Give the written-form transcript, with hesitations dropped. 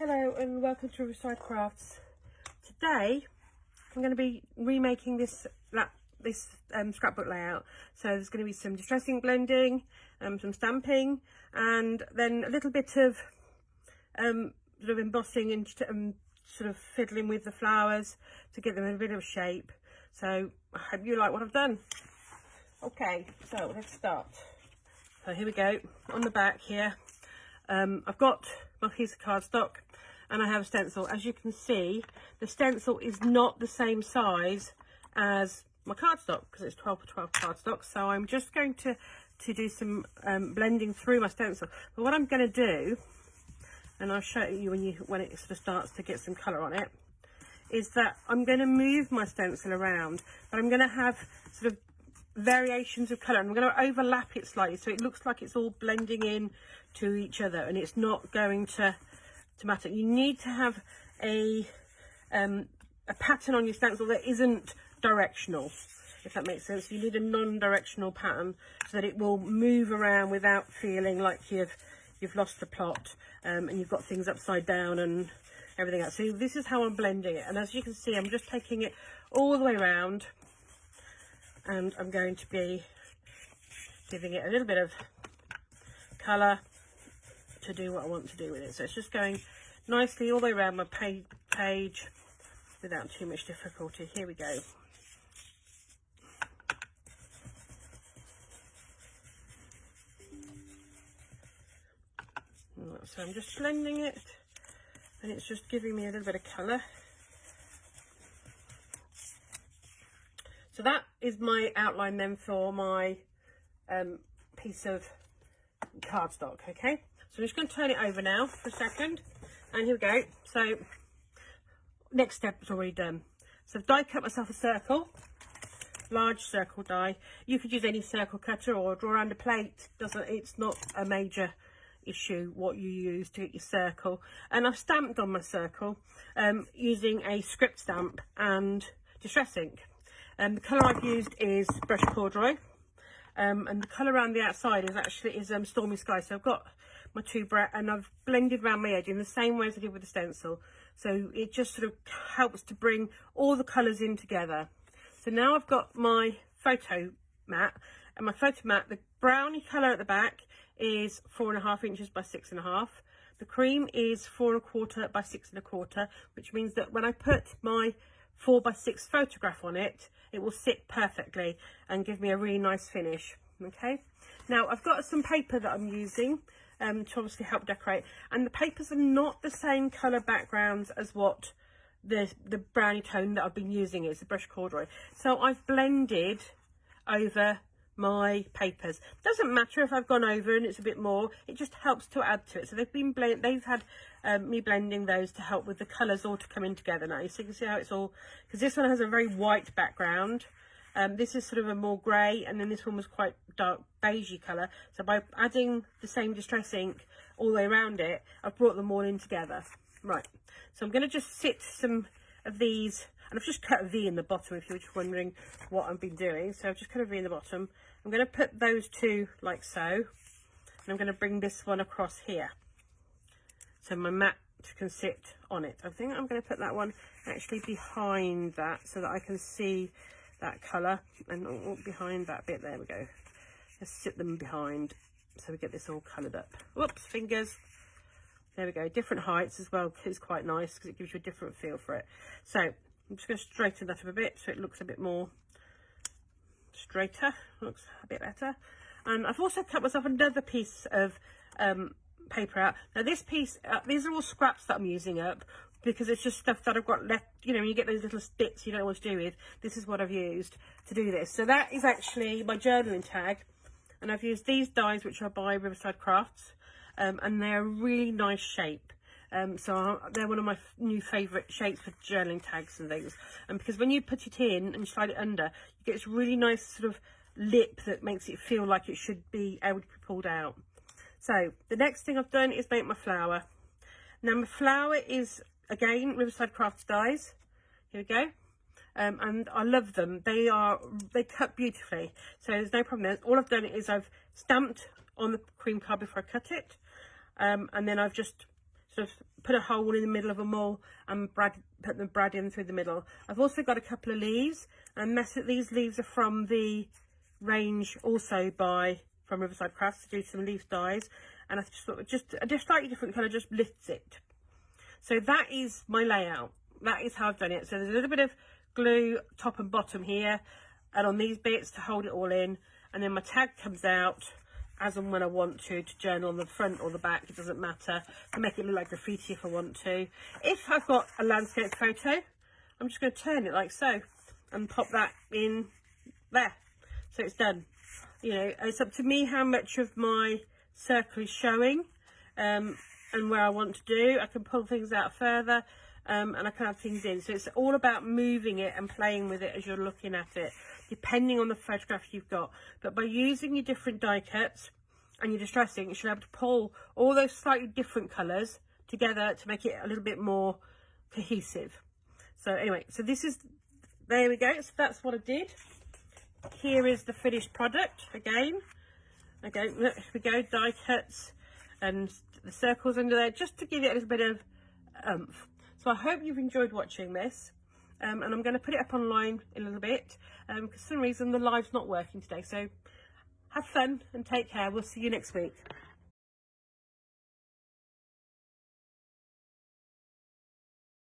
Hello and welcome to Riverside Crafts. Today I'm going to be remaking this scrapbook layout. So there's going to be some distress ink blending, some stamping, and then a little bit of sort of embossing and sort of fiddling with the flowers to get them in a bit of shape. So I hope you like what I've done. Okay, so let's start. So here we go. On the back here, I've got my piece of cardstock and I have a stencil. As you can see, the stencil is not the same size as my cardstock because it's 12 by 12 cardstock. So I'm just going to do some blending through my stencil. But what I'm going to do, and I'll show you when it sort of starts to get some colour on it, is that I'm going to move my stencil around, but I'm going to have sort of variations of colour. I'm going to overlap it slightly so it looks like it's all blending in to each other, and it's not going to matter. You need to have a pattern on your stencil that isn't directional, if that makes sense. You need a non-directional pattern so that it will move around without feeling like you've lost the plot and you've got things upside down and everything else. So this is how I'm blending it, and as you can see, I'm just taking it all the way around, and I'm going to be giving it a little bit of colour to do what I want to do with it. So it's just going nicely all the way around my page without too much difficulty. Here we go. So I'm just blending it, and it's just giving me a little bit of colour. So that is my outline then for my piece of cardstock. Okay, so I'm just going to turn it over now for a second, and here we go. So next step is already done. So I've die cut myself a circle, large circle die. You could use any circle cutter or draw around a plate. It's not a major issue what you use to get your circle. And I've stamped on my circle using a script stamp and distress ink. The colour I've used is brush corduroy, and the colour around the outside is Stormy Sky. So I've got my and I've blended around my edge in the same way as I did with the stencil. So it just sort of helps to bring all the colours in together. So now I've got my photo mat, and my photo mat, the browny colour at the back is 4.5 inches by 6.5. The cream is 4.25 by 6.25, which means that when I put my 4x6 photograph on it, it will sit perfectly and give me a really nice finish. Okay, now I've got some paper that I'm using to obviously help decorate, and the papers are not the same colour backgrounds as what the brownie tone that I've been using is, the brush corduroy. So I've blended over my papers. Doesn't matter if I've gone over and it's a bit more, it just helps to add to it. So they've had me blending those to help with the colours all to come in together now. So you can see how it's all, because this one has a very white background, this is sort of a more grey, and then this one was quite dark beigey colour. So by adding the same distress ink all the way around it, I've brought them all in together. Right, so I'm going to just sit some of these, and I've just cut a V in the bottom if you're just wondering what I've been doing. So I've just cut a V in the bottom. I'm going to put those two like so, and I'm going to bring this one across here so my mat can sit on it. I think I'm going to put that one actually behind that so that I can see that colour, and behind that bit, there we go. Just sit them behind so we get this all coloured up. Whoops, fingers. There we go, different heights as well, it's quite nice because it gives you a different feel for it. So I'm just going to straighten that up a bit so it looks a bit more straighter, looks a bit better. And I've also cut myself another piece of paper out. Now this piece, these are all scraps that I'm using up because it's just stuff that I've got left. You know, when you get those little bits you don't know what to do with, this is what I've used to do this. So that is actually my journaling tag, and I've used these dies which are by Riverside Crafts, and they're a really nice shape. So they're one of my new favourite shapes for journaling tags and things. And because when you put it in and slide it under, you get this really nice sort of lip that makes it feel like it should be able to be pulled out. So the next thing I've done is make my flower. Now my flower is again Riverside Crafts dies. Here we go. And I love them. They cut beautifully, so there's no problem there. All I've done is I've stamped on the cream card before I cut it, and then I've just sort of put a hole in the middle of them all and put the brad in through the middle. I've also got a couple of leaves, and these leaves are from the range also from Riverside Crafts to do some leaf dyes, and I just thought just a slightly different colour just lifts it. So that is my layout. That is how I've done it. So there's a little bit of glue top and bottom here, and on these bits to hold it all in, and then my tag comes out as and when I want to journal on the front or the back, it doesn't matter. I make it look like graffiti if I want to. If I've got a landscape photo, I'm just going to turn it like so and pop that in there. So it's done. You know, it's up to me how much of my circle is showing, and where I want to do. I can pull things out further, and I can add things in. So it's all about moving it and playing with it as you're looking at it, depending on the photograph you've got. But by using your different die cuts and your distressing, you should be able to pull all those slightly different colours together to make it a little bit more cohesive. So anyway, so there we go. So that's what I did. Here is the finished product again. Okay, look, here we go, die cuts and the circles under there, just to give it a little bit of oomph. So I hope you've enjoyed watching this, and I'm going to put it up online in a little bit, because for some reason the live's not working today. So have fun and take care. We'll see you next week.